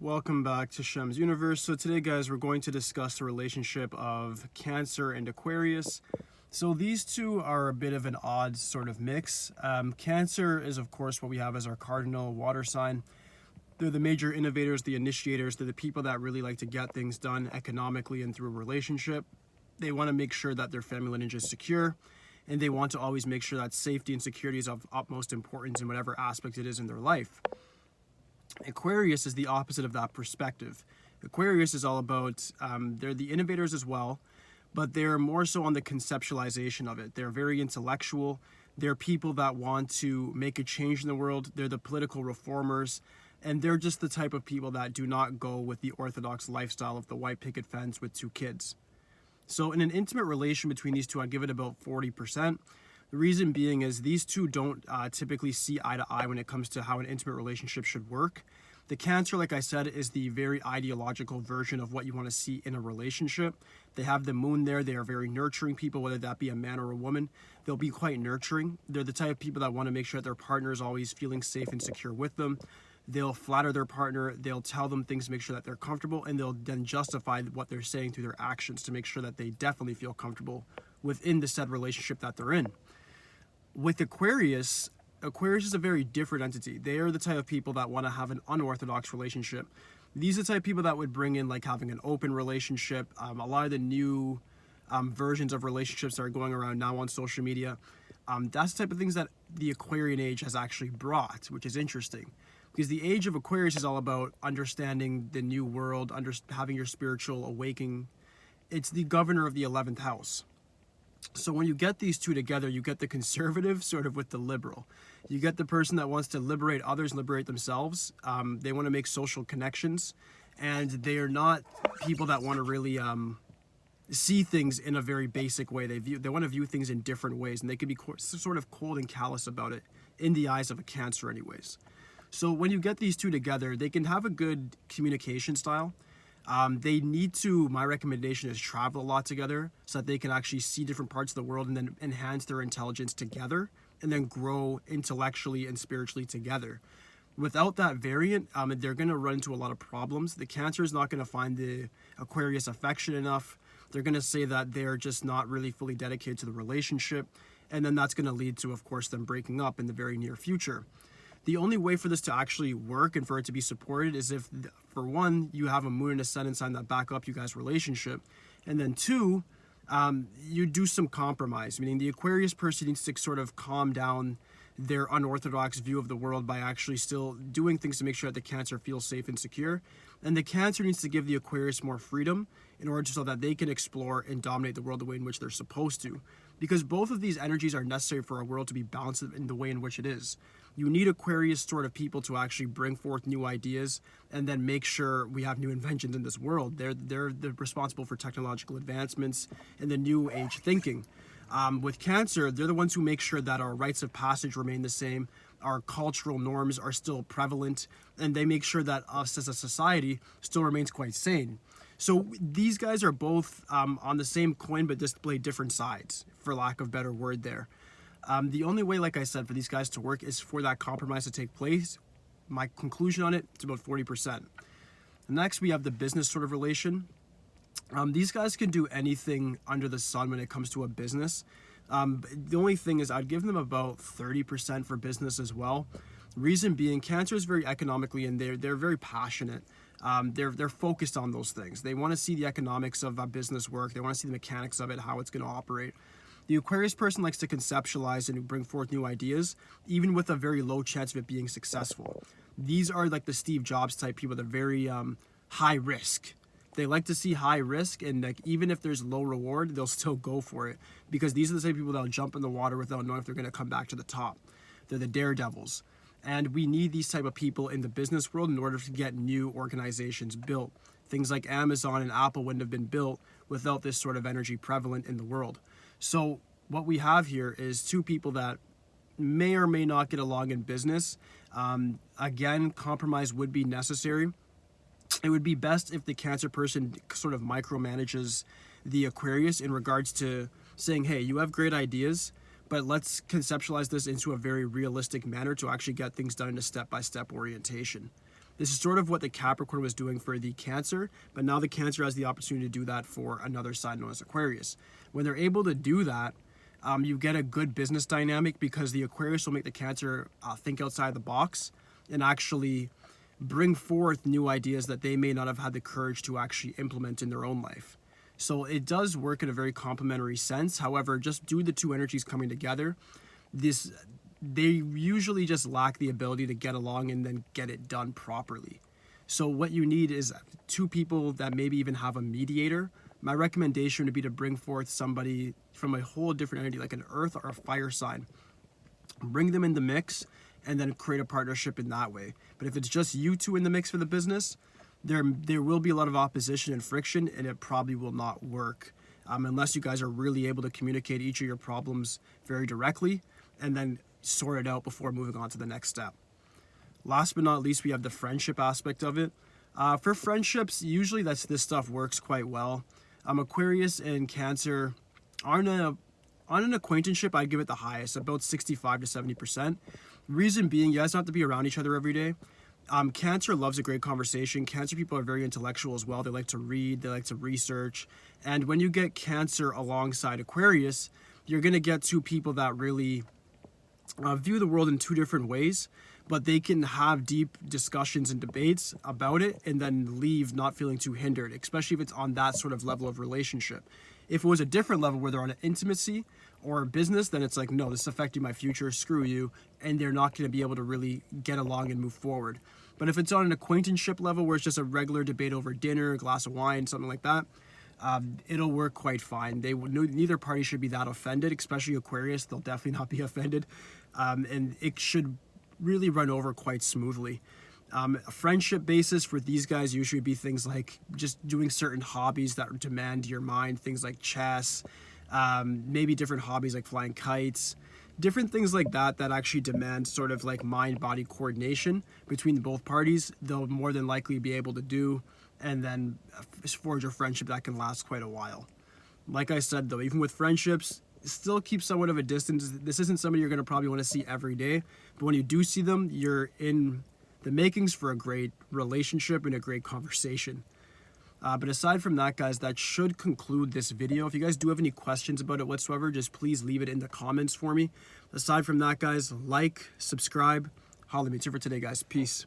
Welcome back to Shemsuniverse. So today, guys, we're going to discuss the relationship of Cancer and Aquarius. So these two are a bit of an odd sort of mix. Cancer is, of course, what we have as our cardinal water sign. They're the major innovators, the initiators. They're the people that really like to get things done economically and through a relationship. They want to make sure that their family lineage is secure, and they want to always make sure that safety and security is of utmost importance in whatever aspect it is in their life. Aquarius is the opposite of that perspective. Aquarius is all about, they're the innovators as well, but they're more so on the conceptualization of it. They're very intellectual. They're people that want to make a change in the world. They're the political reformers, and they're just the type of people that do not go with the orthodox lifestyle of the white picket fence with 2 kids. So in an intimate relation between these two, I'd give it about 40%. The reason being is these two don't typically see eye to eye when it comes to how an intimate relationship should work. The Cancer, like I said, is the very ideological version of what you want to see in a relationship. They have the moon there. They are very nurturing people, whether that be a man or a woman. They'll be quite nurturing. They're the type of people that want to make sure that their partner is always feeling safe and secure with them. They'll flatter their partner. They'll tell them things to make sure that they're comfortable, and they'll then justify what they're saying through their actions to make sure that they definitely feel comfortable within the said relationship that they're in. With Aquarius, Aquarius is a very different entity. They are the type of people that want to have an unorthodox relationship. These are the type of people that would bring in like having an open relationship. A lot of the new versions of relationships that are going around now on social media. That's the type of things that the Aquarian age has actually brought, which is interesting. Because the age of Aquarius is all about understanding the new world, having your spiritual awakening. It's the governor of the 11th house. So when you get these two together, you get the conservative sort of with the liberal. You get the person that wants to liberate others, liberate themselves. They want to make social connections, and they are not people that want to really see things in a very basic way. They want to view things in different ways, and they can be sort of cold and callous about it in the eyes of a Cancer anyways. So when you get these two together, they can have a good communication style. They need to, my recommendation is travel a lot together so that they can actually see different parts of the world and then enhance their intelligence together and then grow intellectually and spiritually together. Without that variant, they're going to run into a lot of problems. The Cancer is not going to find the Aquarius affection enough. They're going to say that they're just not really fully dedicated to the relationship. And then that's going to lead to, of course, them breaking up in the very near future. The only way for this to actually work and for it to be supported is if, for one, you have a moon and ascendant sign that back up you guys' relationship. And then 2, you do some compromise, meaning the Aquarius person needs to sort of calm down their unorthodox view of the world by actually still doing things to make sure that the Cancer feels safe and secure. And the Cancer needs to give the Aquarius more freedom in order so that they can explore and dominate the world the way in which they're supposed to. Because both of these energies are necessary for our world to be balanced in the way in which it is. You need Aquarius sort of people to actually bring forth new ideas and then make sure we have new inventions in this world. They're responsible for technological advancements and the new age thinking. With Cancer, they're the ones who make sure that our rites of passage remain the same, our cultural norms are still prevalent, and they make sure that us as a society still remains quite sane. So these guys are both on the same coin but display different sides, for lack of a better word there. The only way, like I said, for these guys to work is for that compromise to take place. My conclusion on it, it's about 40%. Next, we have the business sort of relation. These guys can do anything under the sun when it comes to a business. The only thing is I'd give them about 30% for business as well. Reason being, Cancer is very economically, and they're very passionate. They're focused on those things. They want to see the economics of a business work. They want to see the mechanics of it, how it's going to operate. The Aquarius person likes to conceptualize and bring forth new ideas, even with a very low chance of it being successful. These are like the Steve Jobs type people. They're very high risk. They like to see high risk, and like even if there's low reward, they'll still go for it because these are the same people that'll jump in the water without knowing if they're going to come back to the top. They're the daredevils. And we need these type of people in the business world in order to get new organizations built. Things like Amazon and Apple wouldn't have been built without this sort of energy prevalent in the world. So what we have here is 2 people that may or may not get along in business. Again, compromise would be necessary. It would be best if the Cancer person sort of micromanages the Aquarius in regards to saying, hey, you have great ideas, but let's conceptualize this into a very realistic manner to actually get things done in a step-by-step orientation. This is sort of what the Capricorn was doing for the Cancer, but now the Cancer has the opportunity to do that for another sign known as Aquarius. When they're able to do that, you get a good business dynamic because the Aquarius will make the Cancer think outside the box and actually bring forth new ideas that they may not have had the courage to actually implement in their own life. So it does work in a very complementary sense. However, just due to the two energies coming together, they usually just lack the ability to get along and then get it done properly. So what you need is two people that maybe even have a mediator. My recommendation would be to bring forth somebody from a whole different energy, like an earth or a fire sign. Bring them in the mix and then create a partnership in that way. But if it's just you two in the mix for the business, there will be a lot of opposition and friction, and it probably will not work unless you guys are really able to communicate each of your problems very directly and then sort it out before moving on to the next step. Last but not least, we have the friendship aspect of it. For friendships, usually this stuff works quite well. Aquarius and Cancer, on an acquaintanceship, I'd give it the highest, about 65 to 70%. Reason being, you guys don't have to be around each other every day. Cancer loves a great conversation. Cancer people are very intellectual as well. They like to read, they like to research. And when you get Cancer alongside Aquarius, you're going to get two people that really view the world in two different ways, but they can have deep discussions and debates about it and then leave not feeling too hindered, especially if it's on that sort of level of relationship. If it was a different level where they're on an intimacy or a business, then it's like, no, this is affecting my future, screw you, and they're not going to be able to really get along and move forward. But if it's on an acquaintanceship level where it's just a regular debate over dinner, a glass of wine, something like that, it'll work quite fine. Neither party should be that offended, especially Aquarius. They'll definitely not be offended, and it should really run over quite smoothly. A friendship basis for these guys usually be things like just doing certain hobbies that demand your mind, things like chess, maybe different hobbies like flying kites, different things like that actually demand sort of like mind-body coordination between both parties. They'll more than likely be able to do, and then forge a friendship that can last quite a while. Like I said though, even with friendships, still keep somewhat of a distance. This isn't somebody you're going to probably want to see every day, but when you do see them, you're in the makings for a great relationship and a great conversation. But aside from that, guys, that should conclude this video. If you guys do have any questions about it whatsoever, just please leave it in the comments for me. Aside from that, guys, like, subscribe. Holla me. That's it for today, guys. Peace.